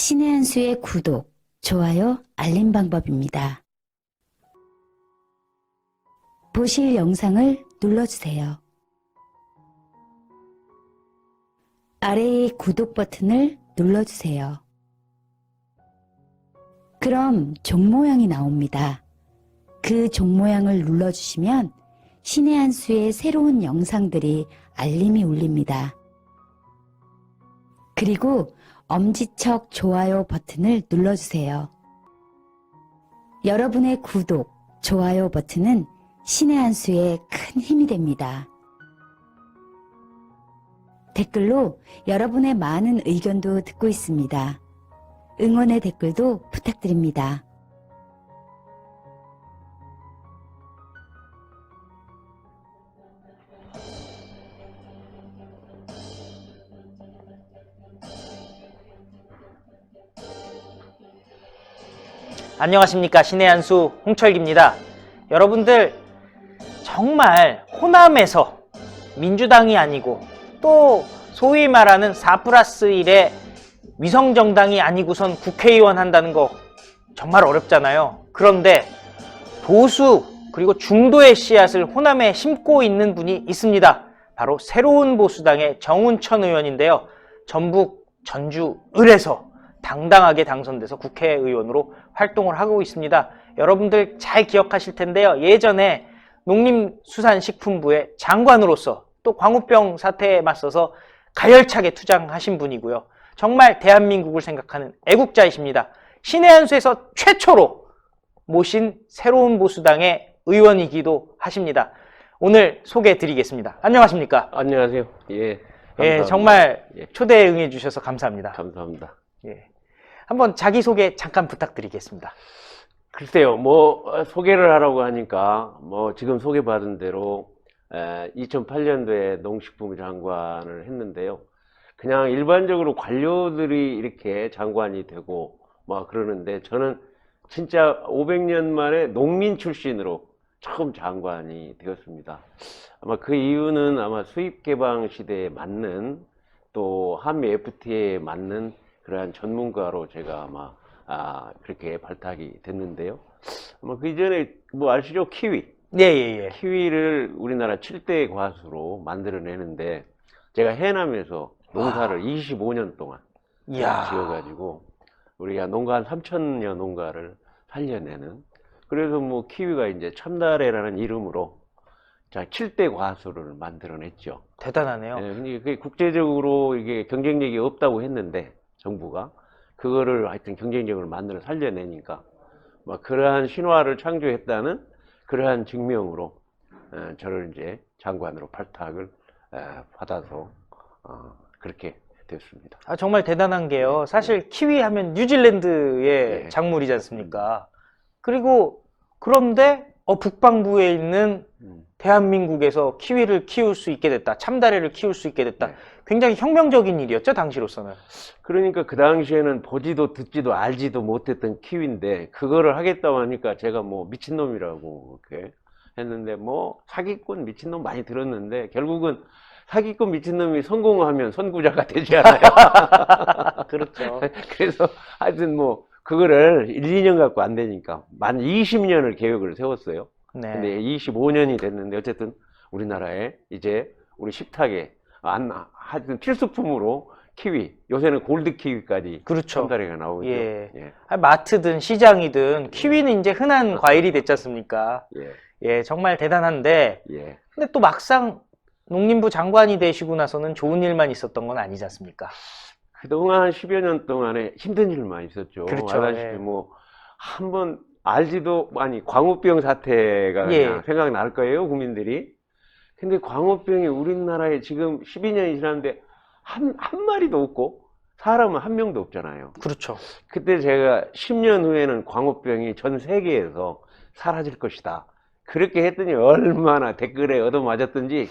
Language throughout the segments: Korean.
신의 한 수의 구독, 좋아요, 알림 방법입니다. 보실 영상을 눌러주세요. 아래의 구독 버튼을 눌러주세요. 그럼 종 모양이 나옵니다. 그 종 모양을 눌러주시면 신의 한 수의 새로운 영상들이 알림이 울립니다. 그리고 엄지척 좋아요 버튼을 눌러주세요. 여러분의 구독, 좋아요 버튼은 신의 한 수에 큰 힘이 됩니다. 댓글로 여러분의 많은 의견도 듣고 있습니다. 응원의 댓글도 부탁드립니다. 안녕하십니까, 신의 한 수 홍철기입니다. 여러분들 정말 호남에서 민주당이 아니고 또 소위 말하는 4+1의 위성정당이 아니고선 국회의원 한다는 거 정말 어렵잖아요. 그런데 보수 그리고 중도의 씨앗을 호남에 심고 있는 분이 있습니다. 바로 새로운 보수당의 정운천 의원인데요. 전북 전주 을에서 당당하게 당선돼서 국회의원으로 활동을 하고 있습니다. 여러분들 잘 기억하실 텐데요. 예전에 농림수산식품부의 장관으로서 또 광우병 사태에 맞서서 가열차게 투쟁하신 분이고요. 정말 대한민국을 생각하는 애국자이십니다. 신의 한 수에서 최초로 모신 새로운 보수당의 의원이기도 하십니다. 오늘 소개해 드리겠습니다. 안녕하십니까? 안녕하세요. 예. 감사합니다. 예, 정말 예. 초대에 응해 주셔서 감사합니다. 감사합니다. 예. 한번 자기소개 잠깐 부탁드리겠습니다. 글쎄요, 소개를 하라고 하니까, 지금 소개받은 대로, 2008년도에 농식품부 장관을 했는데요. 그냥 일반적으로 관료들이 이렇게 장관이 되고, 그러는데, 저는 진짜 500년 만에 농민 출신으로 처음 장관이 되었습니다. 아마 그 이유는 아마 수입개방 시대에 맞는, 또 한미 FTA에 맞는 그러한 전문가로 제가 아마 그렇게 발탁이 됐는데요. 아마 그 이전에 아시죠? 키위. 예. 키위를 우리나라 7대 과수로 만들어내는데 제가 해남에서 농사를 25년 동안 이야. 지어가지고 우리가 농가 한 3,000여 농가를 살려내는, 그래서 키위가 이제 참다래라는 이름으로 자 7대 과수를 만들어냈죠. 대단하네요. 예, 근데 그게 국제적으로 이게 경쟁력이 없다고 했는데 정부가 그거를 하여튼 경쟁력을 만들어 살려내니까 그러한 신화를 창조했다는 그러한 증명으로 저를 이제 장관으로 발탁을 받아서 그렇게 됐습니다. 정말 대단한 게요. 사실 키위 하면 뉴질랜드의 예. 작물이지 않습니까? 그리고 그런데 북방부에 있는 대한민국에서 키위를 키울 수 있게 됐다. 참다래를 키울 수 있게 됐다. 네. 굉장히 혁명적인 일이었죠, 당시로서는. 그러니까 그 당시에는 보지도 듣지도 알지도 못했던 키위인데 그거를 하겠다고 하니까 제가 미친놈이라고 이렇게 했는데 사기꾼 미친놈 많이 들었는데 결국은 사기꾼 미친놈이 성공하면 선구자가 되지 않아요. 그렇죠. 그래서 하여튼 그거를 1, 2년 갖고 안 되니까 만 20년을 계획을 세웠어요. 네. 근데 25년이 됐는데 어쨌든 우리나라에 이제 우리 식탁에 하여튼 필수품으로 키위, 요새는 골드 키위까지 그렇죠. 참다래가 나오죠. 예. 예. 마트든 시장이든 키위는 이제 흔한 과일이 됐지 않습니까? 예. 예, 정말 대단한데 예. 근데 또 막상 농림부 장관이 되시고 나서는 좋은 일만 있었던 건 아니지 않습니까? 그동안 10여 년 동안에 힘든 일만 있었죠. 그렇죠. 알다시피 예. 한번 알지도 광우병 사태가 예. 그냥 생각날 거예요, 국민들이. 근데 광우병이 우리나라에 지금 12년이 지났는데 한 마리도 없고 사람은 한 명도 없잖아요. 그렇죠. 그때 제가 10년 후에는 광우병이 전 세계에서 사라질 것이다. 그렇게 했더니 얼마나 댓글에 얻어맞았던지.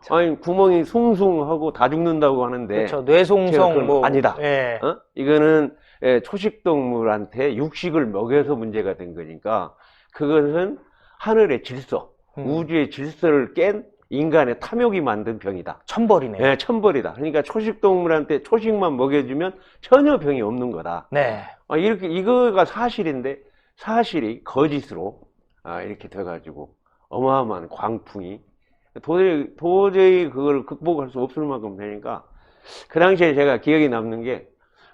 아니, 구멍이 숭숭하고 다 죽는다고 하는데. 그렇죠. 뇌송성 아니다. 예. 이거는 초식동물한테 육식을 먹여서 문제가 된 거니까 그것은 하늘의 질서, 우주의 질서를 깬 인간의 탐욕이 만든 병이다. 천벌이네요. 네, 천벌이다. 그러니까 초식동물한테 초식만 먹여주면 전혀 병이 없는 거다. 네. 이렇게, 이거가 사실인데, 사실이 거짓으로, 이렇게 돼가지고, 어마어마한 광풍이, 도저히 그걸 극복할 수 없을 만큼 되니까, 그 당시에 제가 기억에 남는 게,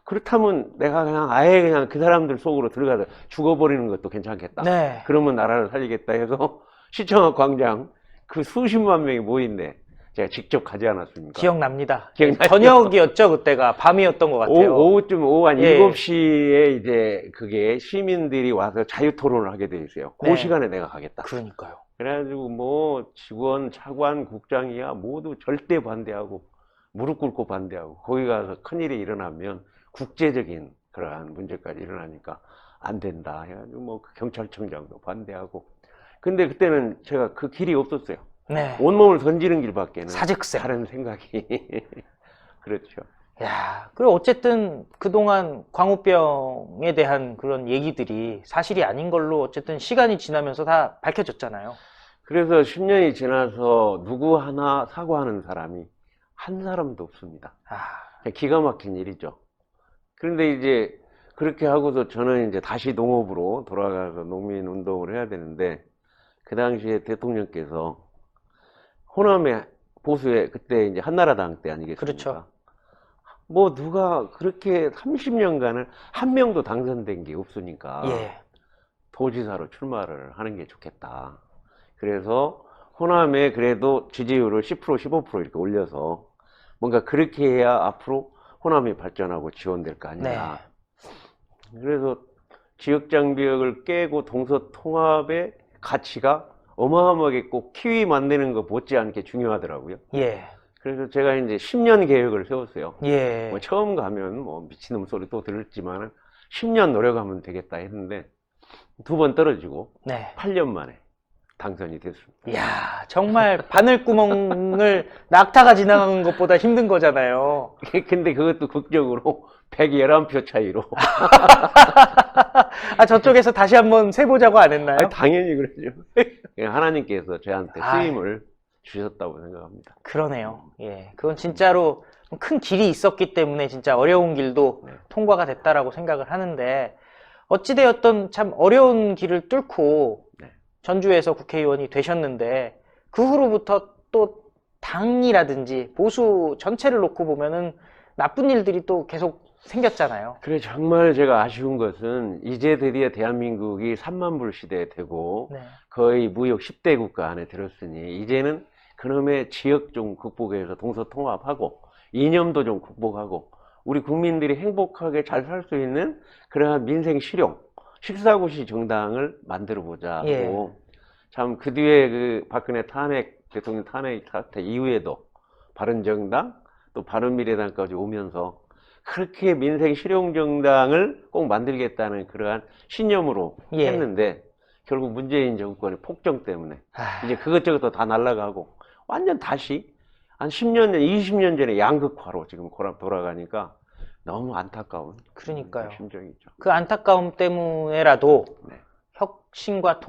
그렇다면 내가 그냥 아예 그냥 그 사람들 속으로 들어가서 죽어버리는 것도 괜찮겠다. 네. 그러면 나라를 살리겠다 해서, 시청 앞 광장, 그 수십만 명이 모인데, 제가 직접 가지 않았습니까? 기억납니다. 기억나죠? 저녁이었죠, 그때가. 밤이었던 것 같아요. 오후 한 예. 7시에 이제 그게 시민들이 와서 자유 토론을 하게 돼 있어요. 그 네. 시간에 내가 가겠다. 그러니까요. 그래가지고 뭐 직원, 차관, 국장이야 모두 절대 반대하고 무릎 꿇고 반대하고 거기 가서 큰일이 일어나면 국제적인 그러한 문제까지 일어나니까 안 된다 해가지고 뭐 그 경찰청장도 반대하고 근데 그때는 제가 그 길이 없었어요. 네. 온몸을 던지는 길밖에는 사직생. 다른 생각이 그렇죠. 야, 그리고 어쨌든 그동안 광우병에 대한 그런 얘기들이 사실이 아닌 걸로 어쨌든 시간이 지나면서 다 밝혀졌잖아요. 그래서 10년이 지나서 누구 하나 사과하는 사람이 한 사람도 없습니다. 아, 기가 막힌 일이죠. 그런데 이제 그렇게 하고서 저는 이제 다시 농업으로 돌아가서 농민 운동을 해야 되는데 그 당시에 대통령께서 호남의 보수의 그때 이제 한나라당 때 아니겠습니까? 그렇죠. 뭐 누가 그렇게 30년간을 한 명도 당선된 게 없으니까 예. 도지사로 출마를 하는 게 좋겠다. 그래서 호남에 그래도 지지율을 10% 15% 이렇게 올려서 뭔가 그렇게 해야 앞으로 호남이 발전하고 지원될 거 아니냐. 그래서 지역장벽을 깨고 동서통합의 가치가 어마어마하게 꼭 키위 만드는 것 못지않게 중요하더라고요. 예. 그래서 제가 이제 10년 계획을 세웠어요. 예. 뭐 처음 가면 뭐 미친놈 소리 또 들었지만 10년 노력하면 되겠다 했는데 두 번 떨어지고 네. 8년 만에 당선이 됐습니다. 이야, 정말 바늘구멍을 낙타가 지나가는 것보다 힘든 거잖아요. 근데 그것도 극적으로 111표 차이로. 아, 저쪽에서 다시 한번 세보자고 안 했나요? 당연히 그러죠. 하나님께서 저한테 쓰임을 주셨다고 생각합니다. 그러네요. 예. 그건 진짜로 큰 길이 있었기 때문에 진짜 어려운 길도 네. 통과가 됐다라고 생각을 하는데, 어찌되었던 참 어려운 길을 뚫고 네. 전주에서 국회의원이 되셨는데, 그 후로부터 또 당이라든지 보수 전체를 놓고 보면은 나쁜 일들이 또 계속 생겼잖아요. 그래, 정말 제가 아쉬운 것은 이제 드디어 대한민국이 3만 불 시대에 되고 네. 거의 무역 10대 국가 안에 들었으니 이제는 그놈의 지역 좀 극복해서 동서통합하고 이념도 좀 극복하고 우리 국민들이 행복하게 잘 살 수 있는 그러한 민생 실용 식사고시 정당을 만들어 보자 예. 하고 참 그 뒤에 그 박근혜 대통령 탄핵 사태 이후에도 바른정당 또 바른미래당까지 오면서 그렇게 민생 실용 정당을 꼭 만들겠다는 그러한 신념으로 예. 했는데 결국 문재인 정권의 폭정 때문에 아, 이제 그것저것 다 날아가고 완전 다시 한 10년 전, 20년 전에 양극화로 지금 돌아가니까 너무 안타까운 그러니까요. 심정이죠. 그 안타까움 때문에라도 네. 혁신과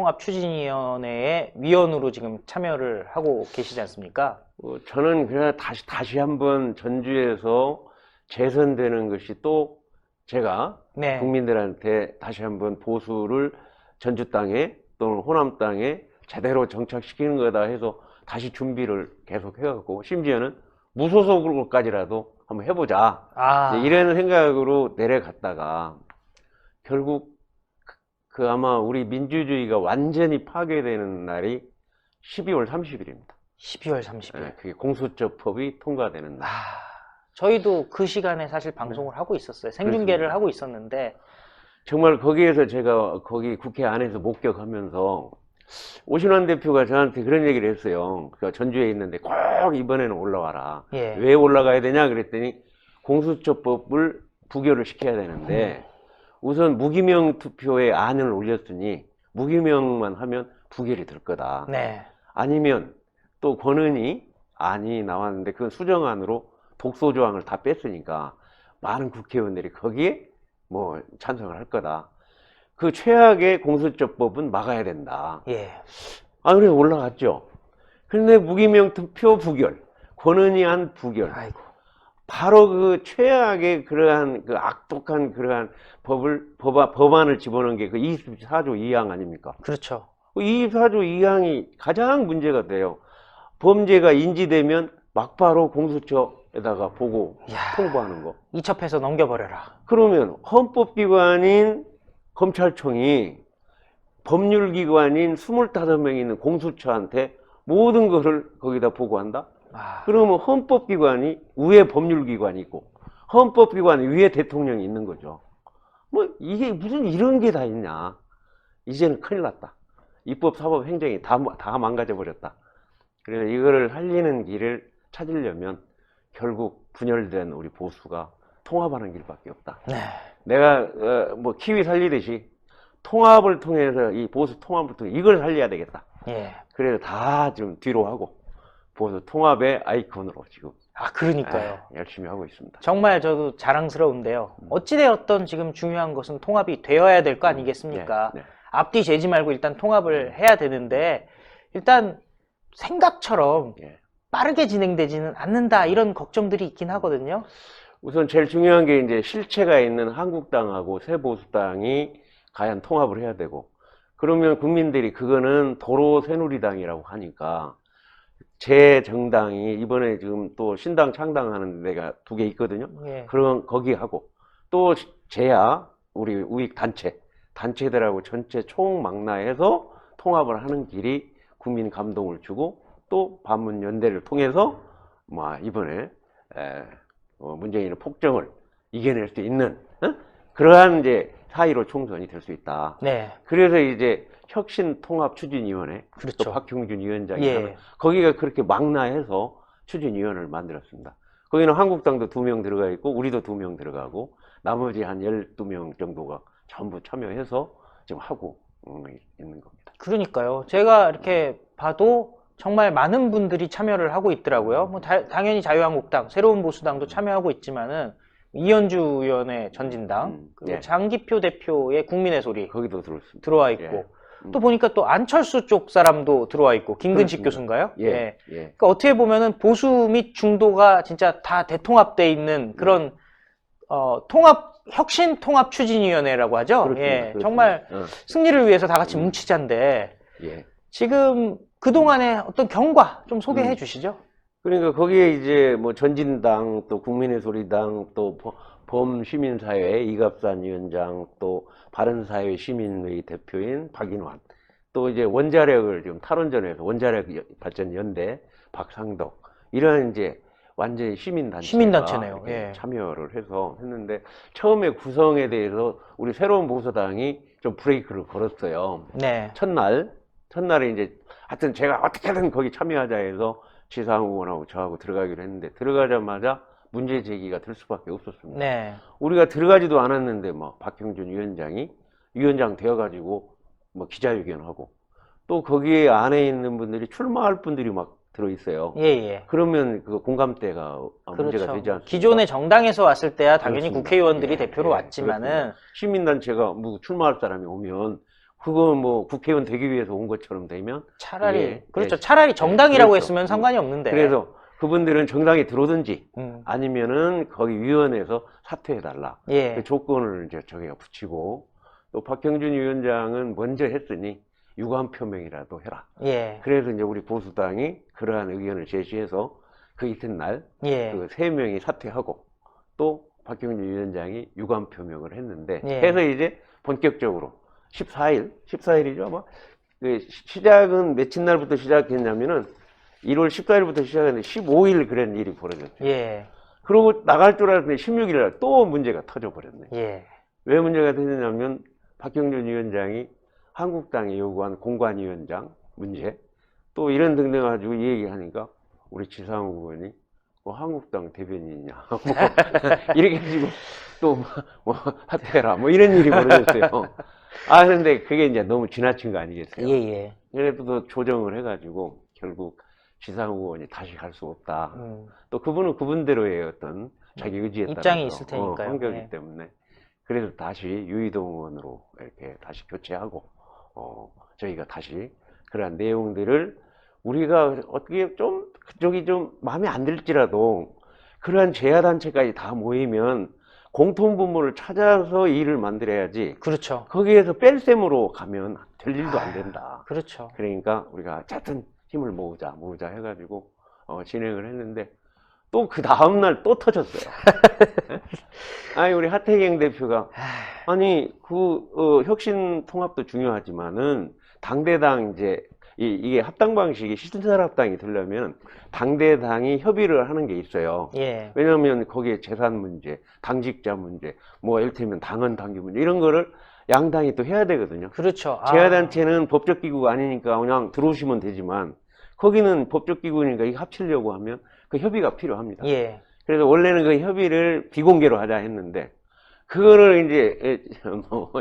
통합추진위원회의 위원으로 지금 참여를 하고 계시지 않습니까? 저는 그냥 다시 한번 전주에서 재선되는 것이 또 제가 네. 국민들한테 다시 한번 보수를 전주 땅에 또는 호남 땅에 제대로 정착시키는 거다 해서 다시 준비를 계속 해갖고 심지어는 무소속으로까지라도 한번 해보자 아, 이런 생각으로 내려갔다가 결국 그 아마 우리 민주주의가 완전히 파괴되는 날이 12월 30일입니다. 12월 30일. 그게 공수처법이 통과되는 날. 저희도 그 시간에 사실 방송을 하고 있었어요. 생중계를 그렇습니다. 하고 있었는데, 정말 거기에서 제가 거기 국회 안에서 목격하면서 오신환 대표가 저한테 그런 얘기를 했어요. 그러니까 전주에 있는데 꼭 이번에는 올라와라. 예. 왜 올라가야 되냐 그랬더니 공수처법을 부결을 시켜야 되는데 우선 무기명 투표에 안을 올렸으니 무기명만 하면 부결이 될 거다. 네. 아니면 또 권은희 안이 나왔는데 그건 수정안으로 독소 조항을 다 뺐으니까 많은 국회의원들이 거기에 뭐 찬성을 할 거다. 그 최악의 공수처법은 막아야 된다. 예. 그래서 올라갔죠. 근데 무기명 투표 부결, 권은희안 부결. 아이고. 바로 그 최악의 그러한 그 악독한 그러한 법안을 집어넣은 게 그 24조 2항 아닙니까? 그렇죠. 그 24조 2항이 가장 문제가 돼요. 범죄가 인지되면 막바로 공수처에다가 보고 이야. 통보하는 거. 이첩해서 넘겨버려라. 그러면 헌법기관인 검찰청이 법률기관인 25명이 있는 공수처한테 모든 것을 거기다 보고한다? 아, 그러면 헌법기관이 위에 법률기관이 있고 헌법기관이 위에 대통령이 있는 거죠. 뭐 이게 무슨 이런 게 다 있냐. 이제는 큰일 났다. 입법, 사법, 행정이 다 망가져 버렸다. 그래서 이거를 살리는 길을 찾으려면 결국 분열된 우리 보수가 통합하는 길밖에 없다. 네. 내가 뭐 키위 살리듯이 통합을 통해서 이 보수 통합을 통해 이걸 살려야 되겠다. 예. 그래서 다 좀 뒤로 하고 보수 통합의 아이콘으로 지금 아, 그러니까요. 열심히 하고 있습니다. 정말 저도 자랑스러운데요. 어찌되었던 지금 중요한 것은 통합이 되어야 될 거 아니겠습니까? 네, 네. 앞뒤 재지 말고 일단 통합을 해야 되는데, 일단 생각처럼 예. 빠르게 진행되지는 않는다, 이런 걱정들이 있긴 하거든요. 우선 제일 중요한 게 이제 실체가 있는 한국당하고 새보수당이 과연 통합을 해야 되고, 그러면 국민들이 그거는 도로 새누리당이라고 하니까 제 정당이 이번에 지금 또 신당 창당하는 데가 2개 있거든요. 예. 그럼 거기 하고 또 제야 우리 우익 단체들하고 전체 총망라해서 통합을 하는 길이 국민 감동을 주고 또 반문 연대를 통해서 뭐 이번에 문재인의 폭정을 이겨낼 수 있는 그러한 이제 4.15 총선이 될 수 있다. 네. 그래서 이제 혁신통합추진위원회, 그렇죠. 또 박형준 위원장이 예. 하는 거기가 그렇게 망라해서 추진위원회를 만들었습니다. 거기는 한국당도 2명 들어가 있고 우리도 2명 들어가고 나머지 한 12명 정도가 전부 참여해서 지금 하고 있는 겁니다. 그러니까요. 제가 이렇게 봐도 정말 많은 분들이 참여를 하고 있더라고요. 뭐 당연히 자유한국당, 새로운 보수당도 참여하고 있지만은 이현주 의원의 전진당, 그리고 예. 장기표 대표의 국민의 소리 거기도 들어있습니다. 들어와 있고, 또 보니까 또 안철수 쪽 사람도 들어와 있고, 김근식 그렇습니다. 교수인가요? 예. 예. 그러니까 어떻게 보면은 보수 및 중도가 진짜 다 대통합돼 있는 그런 혁신 통합 추진위원회라고 하죠. 그렇습니다. 예, 그렇습니다. 정말 승리를 위해서 다 같이 뭉치자인데 예. 지금 그동안의 어떤 경과 좀 소개해 주시죠. 그러니까 거기에 이제 뭐 전진당 또 국민의 소리당 또 범시민사회 이갑산 위원장 또 바른사회 시민의 대표인 박인환 또 이제 원자력을 지금 탈원전에서 원자력 발전 연대 박상덕 이런 이제 완전히 시민단체네요. 예. 참여를 해서 했는데 처음에 구성에 대해서 우리 새로운 보수당이 좀 브레이크를 걸었어요. 네. 첫날에 이제 하여튼 제가 어떻게든 거기 참여하자 해서 지상 의원하고 저하고 들어가기로 했는데 들어가자마자 문제 제기가 될 수밖에 없었습니다. 네. 우리가 들어가지도 않았는데 뭐 박형준 위원장이 위원장 되어가지고 뭐 기자회견하고 또 거기에 안에 있는 분들이 출마할 분들이 막 들어있어요. 예, 예. 그러면 그 공감대가 문제가 그렇죠. 되지 않습니까? 기존의 정당에서 왔을 때야 당연히 그렇습니다. 국회의원들이 예, 대표로 예, 왔지만은 그렇습니다. 시민단체가 뭐 출마할 사람이 오면 그거 뭐 국회의원 되기 위해서 온 것처럼 되면 차라리 예, 그렇죠. 예. 차라리 정당이라고 그렇죠. 했으면 상관이 없는데. 그래서 그분들은 정당에 들어오든지 음. 아니면은 거기 위원회에서 사퇴해달라. 예. 그 조건을 이제 저기가 붙이고 또 박형준 위원장은 먼저 했으니 유감 표명이라도 해라. 예. 그래서 이제 우리 보수당이 그러한 의견을 제시해서 그 이튿날 예. 그 3명이 사퇴하고 또 박형준 위원장이 유감 표명을 했는데 예. 해서 이제 본격적으로 14일이죠 아마 그 시작은 며칠 날부터 시작했냐면은 1월 14일부터 시작했는데 15일 그런 일이 벌어졌죠. 예. 그러고 나갈 줄 알았는데 16일 날 또 문제가 터져버렸네. 예. 왜 문제가 터졌냐면 박형준 위원장이 한국당이 요구한 공관위원장 문제 또 이런 등등 가지고 얘기하니까 우리 지상욱 의원이 뭐 한국당 대변인이냐 뭐 이렇게 해가지고 또 뭐 하태라 뭐 이런 일이 벌어졌어요. 아 근데 그게 이제 너무 지나친 거 아니겠어요? 예, 예. 그래도 또 조정을 해가지고 결국 지상욱 의원이 다시 갈 수 없다. 또 그분은 그분대로의 어떤 자기 의지에 따라서 입장이 있을 테니까요. 환경이기 예. 때문에 그래서 다시 유이동 의원으로 이렇게 다시 교체하고 저희가 다시 그러한 내용들을 우리가 어떻게 좀 그쪽이 좀 마음에 안 들지라도 그러한 제야단체까지 다 모이면 공통분모를 찾아서 일을 만들어야지 그렇죠. 거기에서 뺄셈으로 가면 될 일도 안 된다. 그렇죠. 그러니까 우리가 어쨌든 힘을 모으자 해가지고 진행을 했는데 또 그 다음날 또 터졌어요. 아니 우리 하태경 대표가 아니 혁신 통합도 중요하지만은 당대당 이제 이게 합당 방식이 신설합당이 되려면 당대당이 협의를 하는 게 있어요. 예. 왜냐하면 거기에 재산 문제, 당직자 문제, 뭐 이를테면 당헌 당규 문제 이런 거를 양당이 또 해야 되거든요. 그렇죠. 제야단체는 법적 기구가 아니니까 그냥 들어오시면 되지만 거기는 법적 기구니까 이거 합치려고 하면 그 협의가 필요합니다. 예. 그래서 원래는 그 협의를 비공개로 하자 했는데 그거를 이제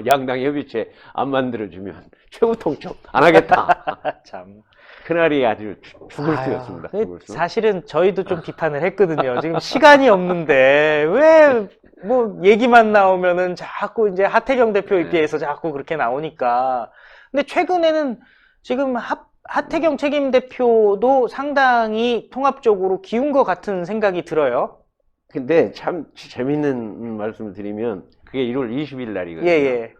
양당 협의체 안 만들어주면 최후 통첩 안 하겠다. 참. 그날이 아주 죽을 아유, 수였습니다. 죽을 수. 사실은 저희도 좀 비판을 했거든요. 지금 시간이 없는데 왜 뭐 얘기만 나오면은 자꾸 이제 하태경 대표 입기에서 자꾸 그렇게 나오니까. 근데 최근에는 지금 하태경 책임 대표도 상당히 통합적으로 기운 것 같은 생각이 들어요. 근데 참 재밌는 말씀을 드리면 그게 1월 20일 날이거든요. 예,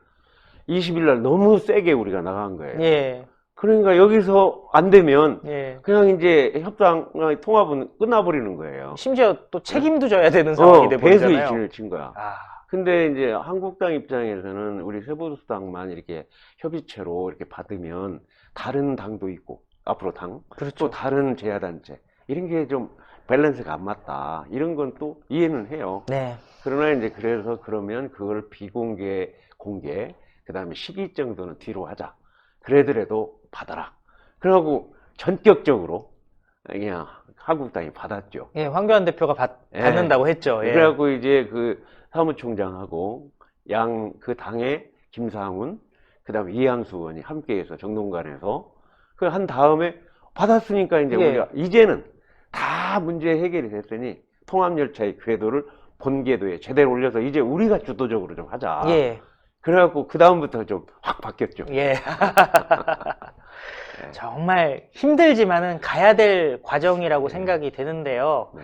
20일 날 너무 세게 우리가 나간 거예요. 예, 그러니까 여기서 안 되면 예. 그냥 이제 협상 통합은 끝나버리는 거예요. 심지어 또 책임도 져야 되는 상황이 배수 돼버리잖아요. 이신을 친 거야. 아, 근데 이제 한국당 입장에서는 우리 세보수당만 이렇게 협의체로 이렇게 받으면 다른 당도 있고 앞으로 당, 그렇죠. 또 다른 제야단체 이런 게 좀 밸런스가 안 맞다. 이런 건 또 이해는 해요. 네. 그러나 이제 그래서 그러면 그걸 비공개, 공개, 그 다음에 시기 정도는 뒤로 하자. 그래더라도 받아라. 그러고 전격적으로 그냥 한국당이 받았죠. 예, 황교안 대표가 받는다고 했죠. 예. 그래갖고 이제 그 사무총장하고 그 당의 김상훈, 그 다음에 이양수 의원이 함께해서 정동관에서 그 한 다음에 받았으니까 이제 예. 우리가 이제는 다 문제 해결이 됐으니 통합열차의 궤도를 본궤도에 제대로 올려서 이제 우리가 주도적으로 좀 하자. 예. 그래갖고 그 다음부터 좀 확 바뀌었죠. 예. 정말 힘들지만은 가야 될 과정이라고 생각이 되는데요. 네.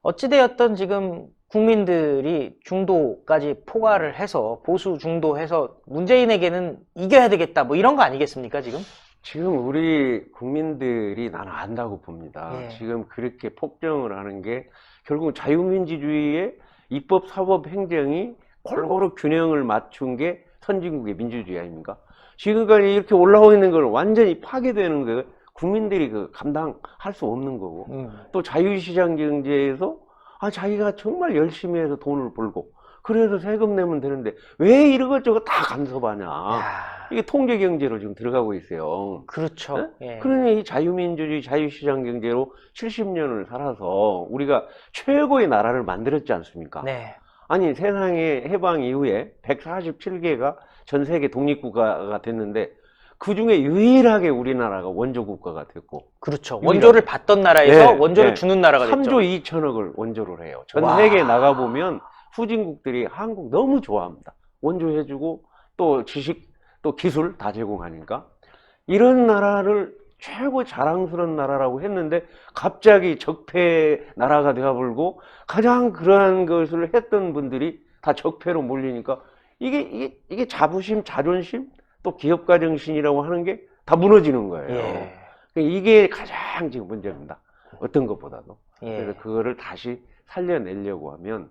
어찌되었던 지금 국민들이 중도까지 포괄을 해서 보수 중도해서 문재인에게는 이겨야 되겠다 뭐 이런 거 아니겠습니까 지금? 지금 우리 국민들이 나는 안다고 봅니다. 예. 지금 그렇게 폭정을 하는 게 결국 자유민주주의의 입법, 사법, 행정이 골고루 균형을 맞춘 게 선진국의 민주주의 아닙니까? 지금까지 이렇게 올라오고 있는 걸 완전히 파괴되는 거 국민들이 감당할 수 없는 거고 또 자유시장 경제에서 자기가 정말 열심히 해서 돈을 벌고 그래서 세금 내면 되는데 왜 이것저것 다 간섭하냐. 야, 이게 통제 경제로 지금 들어가고 있어요. 그렇죠. 예. 그러니 이 자유민주주의, 자유시장 경제로 70년을 살아서 우리가 최고의 나라를 만들었지 않습니까? 네. 아니 세상의 해방 이후에 147개가 전 세계 독립국가가 됐는데 그 중에 유일하게 우리나라가 원조국가가 됐고 그렇죠. 원조를 받던 나라에서 네, 원조를 네. 주는 나라가 됐죠. 3조 2천억을 원조를 해요. 전 와. 세계에 나가보면 후진국들이 한국 너무 좋아합니다. 원조해주고 또 지식 또 기술 다 제공하니까 이런 나라를 최고 자랑스러운 나라라고 했는데 갑자기 적폐 나라가 되어버리고 가장 그러한 것을 했던 분들이 다 적폐로 몰리니까 이게 자부심, 자존심 또 기업가 정신이라고 하는 게 다 무너지는 거예요. 예. 이게 가장 지금 문제입니다. 어떤 것보다도. 예. 그래서 그거를 다시 살려내려고 하면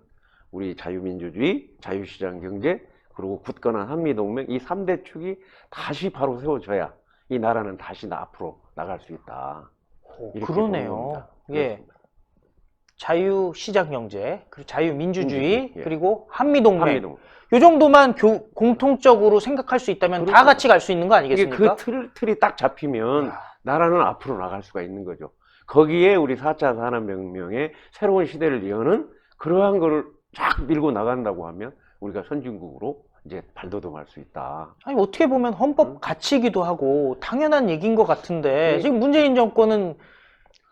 우리 자유민주주의, 자유시장 경제, 그리고 굳건한 한미동맹 이 3대 축이 다시 바로 세워져야 이 나라는 다시 앞으로 나갈 수 있다. 이렇게 보는 그러네요. 겁니다. 예. 그렇습니다. 자유시장 경제, 그리고 자유민주주의, 민주주의, 예. 그리고 한미동맹. 한미동맹. 요 정도만 공통적으로 생각할 수 있다면 다 그렇죠. 같이 갈 수 있는 거 이게 아니겠습니까? 그 틀이 딱 잡히면 나라는 앞으로 나갈 수가 있는 거죠. 거기에 우리 4차 산업혁명의 새로운 시대를 여는 그러한 거를 쫙 밀고 나간다고 하면 우리가 선진국으로 이제 발돋움할 수 있다. 아니, 어떻게 보면 헌법 가치이기도 하고 당연한 얘기인 것 같은데 지금 문재인 정권은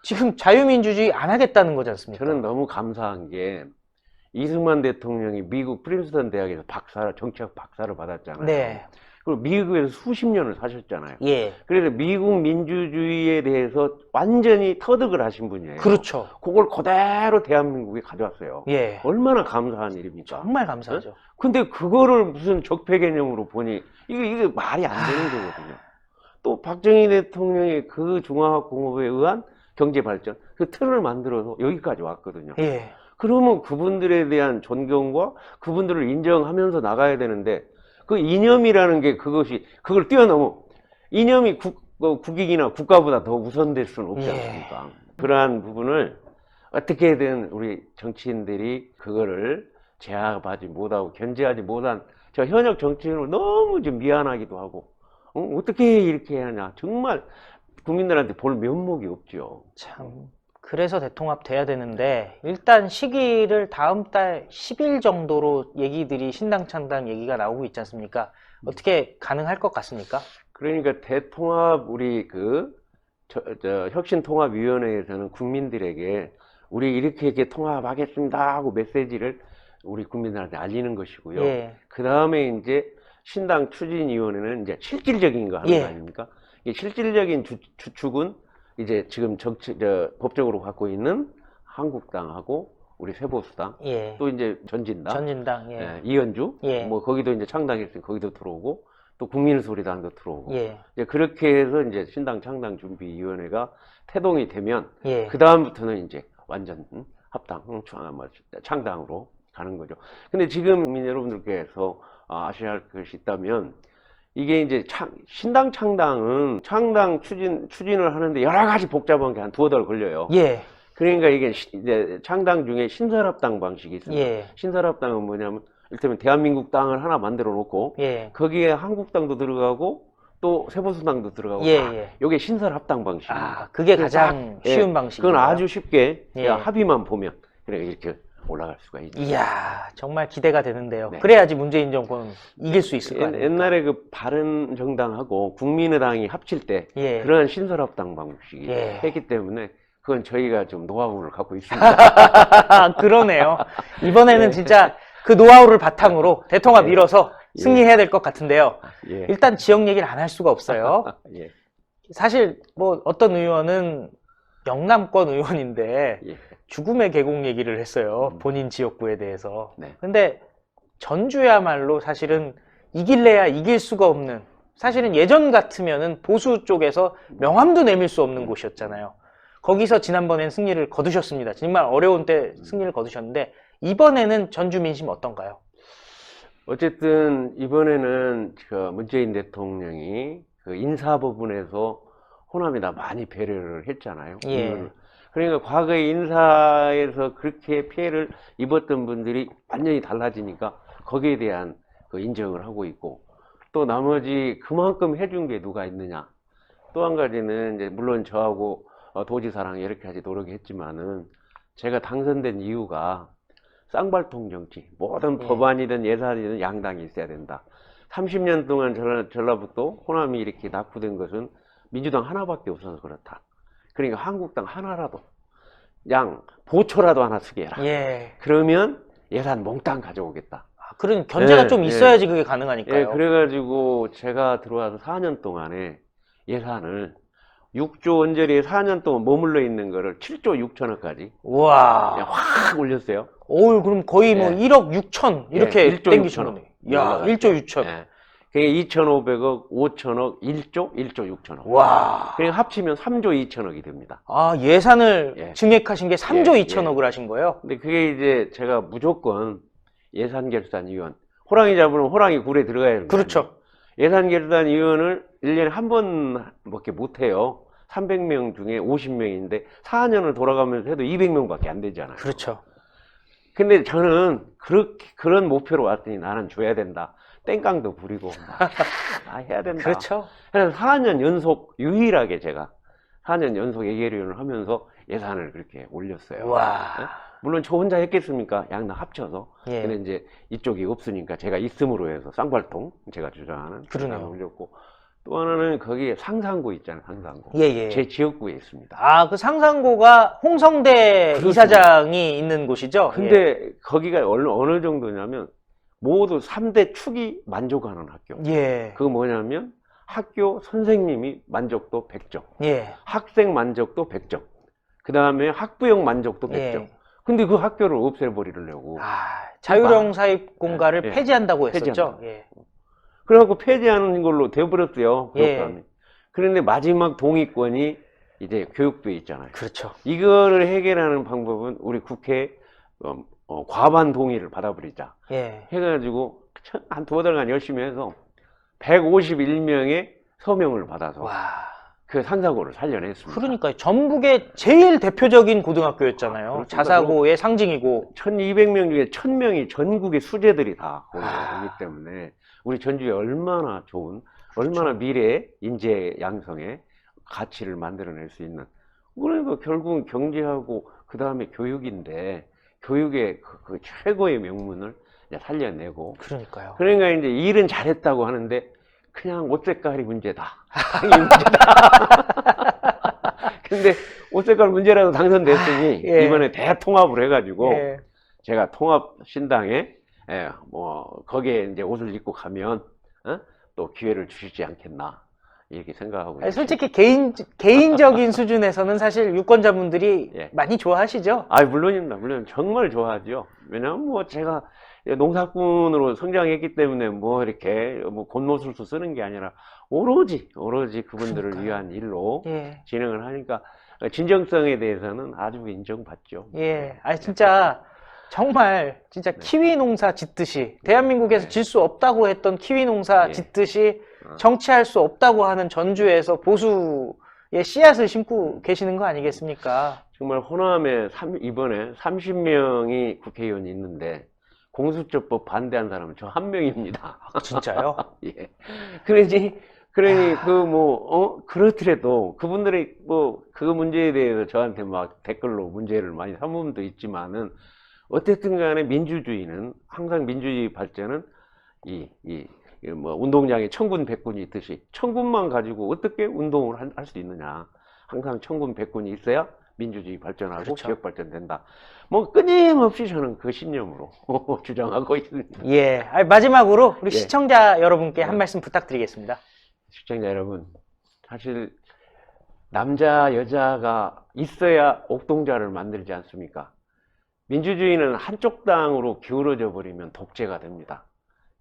지금 자유민주주의 안 하겠다는 거지 않습니까? 저는 너무 감사한 게 이승만 대통령이 미국 프린스턴 대학에서 정치학 박사를 받았잖아요. 네. 그리고 미국에서 수십 년을 사셨잖아요. 예. 그래서 미국 민주주의에 대해서 완전히 터득을 하신 분이에요. 그렇죠. 그걸 그대로 대한민국에 가져왔어요. 예. 얼마나 감사한 일입니까? 정말 감사하죠. 근데 그거를 무슨 적폐 개념으로 보니 이게 말이 안 되는 거거든요. 또 박정희 대통령의 그 중화공업에 의한 경제 발전, 그 틀을 만들어서 여기까지 왔거든요. 예. 그러면 그분들에 대한 존경과 그분들을 인정하면서 나가야 되는데, 그 이념이라는 게 그걸 뛰어넘어. 이념이 국익이나 국가보다 더 우선될 수는 없지 예. 않습니까? 그러한 부분을 어떻게든 우리 정치인들이 그거를 제압하지 못하고 견제하지 못한 저 현역 정치인으로 너무 좀 미안하기도 하고, 어떻게 이렇게 해야 하냐. 정말 국민들한테 볼 면목이 없죠. 참. 그래서 대통합 돼야 되는데 일단 시기를 다음 달 10일 정도로 얘기들이 신당 창당 얘기가 나오고 있지 않습니까? 어떻게 가능할 것 같습니까? 그러니까 대통합 우리 혁신통합위원회에서는 국민들에게 우리 이렇게 통합하겠습니다 하고 메시지를 우리 국민들한테 알리는 것이고요. 예. 그 다음에 이제 신당 추진위원회는 이제 실질적인 거 하는 예. 거 아닙니까? 이 실질적인 주축은 이제 지금 법적으로 갖고 있는 한국당하고 우리 새보수당, 예. 또 이제 전진당, 예. 예, 이현주, 예. 뭐 거기도 이제 창당했으니 거기도 들어오고, 또 국민소리당도 들어오고, 예. 이제 그렇게 해서 이제 신당 창당 준비위원회가 태동이 되면 예. 그 다음부터는 이제 완전 합당, 창당으로 가는 거죠. 근데 지금 국민 여러분들께서 아셔야 할 것이 있다면, 이게 이제 신당 창당은 창당 추진을 하는데 여러 가지 복잡한 게 한 두어 달 걸려요. 예. 그러니까 이게 이제 창당 중에 신설합당 방식이 있습니다. 예. 신설합당은 뭐냐면, 일테면 대한민국 당을 하나 만들어 놓고, 예. 거기에 한국당도 들어가고, 또 새보수당도 들어가고, 예. 예. 이게 신설합당 방식입니다. 아, 그게 가장 예, 쉬운 방식이에요. 그건 아주 쉽게 예. 그냥 합의만 보면 그래 이렇게 올라갈 수가 있죠. 이야, 정말 기대가 되는데요. 네. 그래야지 문재인 정권은 이길 수 있을 거 아닙니까? 옛날에 그 바른정당하고 국민의당이 합칠 때 예. 그런 신설합당 방식이 예. 했기 때문에 그건 저희가 좀 노하우를 갖고 있습니다. 그러네요. 이번에는 예. 진짜 그 노하우를 바탕으로 대통합 예. 이뤄서 예. 승리해야 될 것 같은데요. 예. 일단 지역 얘기를 안 할 수가 없어요. 예. 사실 뭐 어떤 의원은 영남권 의원인데 예. 죽음의 계곡 얘기를 했어요. 본인 지역구에 대해서. 네. 근데 전주야말로 사실은 이길래야 이길 수가 없는, 사실은 예전 같으면은 보수 쪽에서 명함도 내밀 수 없는 곳이었잖아요. 거기서 지난번엔 승리를 거두셨습니다. 정말 어려운 때 승리를 거두셨는데 이번에는 전주 민심 어떤가요? 어쨌든 이번에는 그 문재인 대통령이 그 인사 부분에서 호남에다 많이 배려를 했잖아요. 예. 그러니까 과거에 인사에서 그렇게 피해를 입었던 분들이 완전히 달라지니까 거기에 대한 그 인정을 하고 있고, 또 나머지 그만큼 해준 게 누가 있느냐. 또 한 가지는 이제 물론 저하고 도지사랑 이렇게 하지 노력을 했지만은 제가 당선된 이유가 쌍발통 정치, 모든 예. 법안이든 예산이든 양당이 있어야 된다. 30년 동안 전라북도 호남이 이렇게 낙후된 것은 민주당 하나밖에 없어서 그렇다. 그러니까 한국당 하나라도 보초라도 하나 쓰게 해라. 예. 그러면 예산 몽땅 가져오겠다. 그런 견제가 예, 좀 예. 있어야지 그게 가능하니까요. 예, 그래가지고 제가 들어와서 4년 동안에 예산을 6조 원짜리 4년 동안 머물러 있는 거를 7조 6천억까지 우와. 확 올렸어요. 오, 그럼 거의 뭐 예. 1억 6천 이렇게 예, 1조 땡기셨네. 6천억. 야, 1조 6천. 예. 그게 2,500억, 5천억, 1조 6천억. 와. 그러니까 합치면 3조 2천억이 됩니다. 아, 예산을 예. 증액하신 게 3조 예, 2천억을 하신 거예요? 근데 그게 이제 제가 무조건 예산결산위원, 호랑이 잡으면 호랑이 굴에 들어가야 됩니다. 그렇죠. 예산결산위원을 1년에 한 번밖에 못 해요. 300명 중에 50명인데 4년을 돌아가면서 해도 200명밖에 안 되잖아요. 그렇죠. 근데 저는 그런 목표로 왔더니 나는 줘야 된다. 땡깡도 부리고 해야 된다. 그렇죠. 그래서 4년 연속 유일하게 제가 4년 연속 예결위원을 하면서 예산을 그렇게 올렸어요. 와. 네? 물론 저 혼자 했겠습니까? 양당 합쳐서. 예. 근데 이제 이쪽이 없으니까 제가 있음으로 해서 쌍발통 제가 주장하는 그러네요. 예산을 올렸고, 또 하나는 거기에 상상고 있잖아요. 상상고. 예, 예. 제 지역구에 있습니다. 아, 그 상상고가 홍성대 그렇습니다. 이사장이 있는 곳이죠? 근데 거기가 어느 정도냐면 모두 3대 축이 만족하는 학교. 예. 그거 뭐냐면 학교 선생님이 만족도 100점, 예. 학생 만족도 100점, 그 다음에 학부형 만족도 100점. 예. 근데 그 학교를 없애버리려고. 아, 자율형 사입공가를 예. 폐지한다고 했었죠? 폐지한다. 예. 그래갖고 폐지하는 걸로 돼버렸어요. 예. 교육감이. 그런데 마지막 동의권이 이제 교육부에 있잖아요. 그렇죠. 이거를 해결하는 방법은 우리 국회에 과반 동의를 받아버리자. 예. 해가지고 한 2달간 열심히 해서 151명의 서명을 받아서 와. 그 상사고를 살려냈습니다. 그러니까요. 전북의 제일 대표적인 고등학교였잖아요. 그렇습니다. 자사고의 상징이고. 1200명 중에 1000명이 전국의 수재들이 다 아. 오기 때문에 우리 전주에 얼마나 좋은, 얼마나 미래의 인재 양성의 가치를 만들어낼 수 있는. 그러니까 결국은 경제하고 그 다음에 교육인데 교육의 그 최고의 명문을 이제 살려내고. 그러니까요. 그러니까 이제 일은 잘했다고 하는데 그냥 옷 색깔이 문제다. 이 문제다. 근데 옷 색깔 문제라도 당선됐으니 예. 이번에 대통합을 해가지고 예. 제가 통합 신당에 거기에 이제 옷을 입고 가면 또 기회를 주시지 않겠나 이렇게 생각하고 아니, 있습니다. 솔직히 개인적인 수준에서는 사실 유권자분들이 예. 많이 좋아하시죠? 물론입니다. 물론 정말 좋아하죠. 왜냐하면 뭐 제가 농사꾼으로 성장했기 때문에 뭐 이렇게 뭐 곤모술수 쓰는 게 아니라 오로지 그분들을 그러니까요. 위한 일로 예. 진행을 하니까 진정성에 대해서는 아주 인정받죠. 예. 아니, 진짜, 정말, 진짜 키위 농사 짓듯이, 대한민국에서 질 수 없다고 했던 키위 농사 예. 짓듯이 정치할 수 없다고 하는 전주에서 보수의 씨앗을 심고 계시는 거 아니겠습니까? 정말 호남에 이번에 30명이 국회의원이 있는데 공수처법 반대한 사람은 저 한 명입니다. 진짜요? 예. 그러니 그렇더라도 그분들이 뭐 그 문제에 대해서 저한테 막 댓글로 문제를 많이 삼은 분도 있지만은 어쨌든 간에 민주주의는 항상 민주주의 발전은 뭐 운동장에 천군 백군이 있듯이 천군만 가지고 어떻게 운동을 할 수 있느냐. 항상 천군 백군이 있어야 민주주의 발전하고 그렇죠. 지역 발전된다. 뭐 끊임없이 저는 그 신념으로 주장하고 있습니다. 예. 아니, 마지막으로 우리 예. 시청자 여러분께 한 말씀 부탁드리겠습니다. 시청자 여러분, 사실 남자 여자가 있어야 옥동자를 만들지 않습니까? 민주주의는 한쪽 당으로 기울어져 버리면 독재가 됩니다.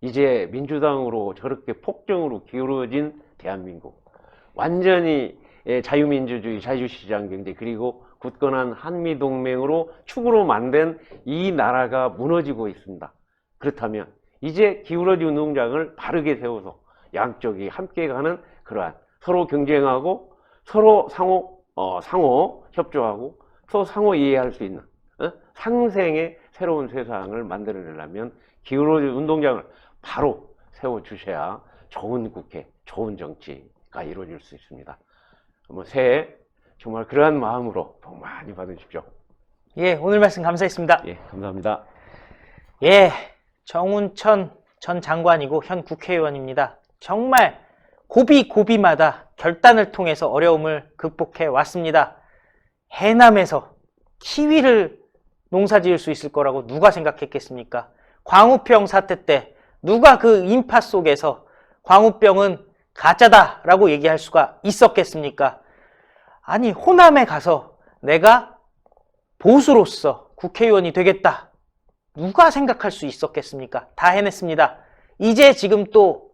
이제 민주당으로 저렇게 폭정으로 기울어진 대한민국, 완전히 자유민주주의, 자유시장 경제, 그리고 굳건한 한미동맹으로 축으로 만든 이 나라가 무너지고 있습니다. 그렇다면 이제 기울어진 운동장을 바르게 세워서 양쪽이 함께 가는 그러한 서로 경쟁하고 서로 상호 협조하고 서로 상호 이해할 수 있는 상생의 새로운 세상을 만들어내려면 기울어진 운동장을 바로 세워주셔야 좋은 국회, 좋은 정치가 이루어질 수 있습니다. 새해 정말 그러한 마음으로 복 많이 받으십시오. 예, 오늘 말씀 감사했습니다. 예, 감사합니다. 예, 정운천 전 장관이고 현 국회의원입니다. 정말 고비고비마다 결단을 통해서 어려움을 극복해 왔습니다. 해남에서 키위를 농사 지을 수 있을 거라고 누가 생각했겠습니까? 광우병 사태 때 누가 그 인파 속에서 광우병은 가짜다라고 얘기할 수가 있었겠습니까? 아니, 호남에 가서 내가 보수로서 국회의원이 되겠다. 누가 생각할 수 있었겠습니까? 다 해냈습니다. 이제 지금 또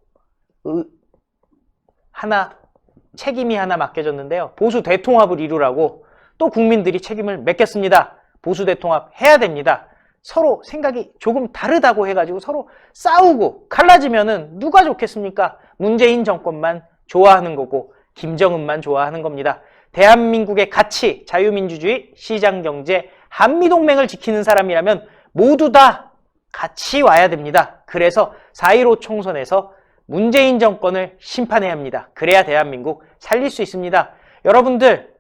책임이 하나 맡겨졌는데요. 보수 대통합을 이루라고 또 국민들이 책임을 맡겼습니다. 보수 대통합 해야 됩니다. 서로 생각이 조금 다르다고 해가지고 서로 싸우고 갈라지면은 누가 좋겠습니까? 문재인 정권만 좋아하는 거고 김정은만 좋아하는 겁니다. 대한민국의 가치, 자유민주주의, 시장경제, 한미동맹을 지키는 사람이라면 모두 다 같이 와야 됩니다. 그래서 4.15 총선에서 문재인 정권을 심판해야 합니다. 그래야 대한민국 살릴 수 있습니다. 여러분들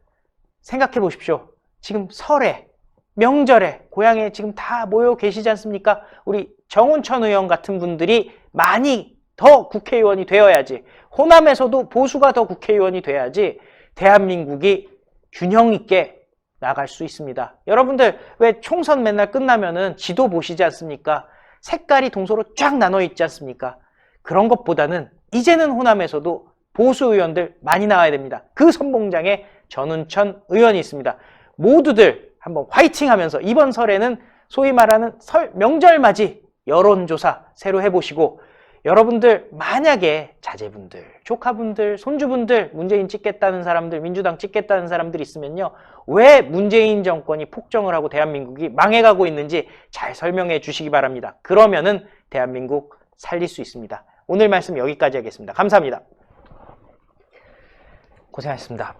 생각해 보십시오. 지금 설에, 명절에 고향에 지금 다 모여 계시지 않습니까? 우리 정운천 의원 같은 분들이 많이 더 국회의원이 되어야지, 호남에서도 보수가 더 국회의원이 돼야지 대한민국이 균형 있게 나갈 수 있습니다. 여러분들 왜 총선 맨날 끝나면은 지도 보시지 않습니까? 색깔이 동서로 쫙 나눠 있지 않습니까? 그런 것보다는 이제는 호남에서도 보수 의원들 많이 나와야 됩니다. 그 선봉장에 전운천 의원이 있습니다. 모두들 한번 화이팅 하면서 이번 설에는 소위 말하는 설 명절 맞이 여론조사 새로 해보시고, 여러분들 만약에 자제분들, 조카분들, 손주분들 문재인 찍겠다는 사람들, 민주당 찍겠다는 사람들이 있으면요, 왜 문재인 정권이 폭정을 하고 대한민국이 망해가고 있는지 잘 설명해 주시기 바랍니다. 그러면은 대한민국 살릴 수 있습니다. 오늘 말씀 여기까지 하겠습니다. 감사합니다. 고생하셨습니다.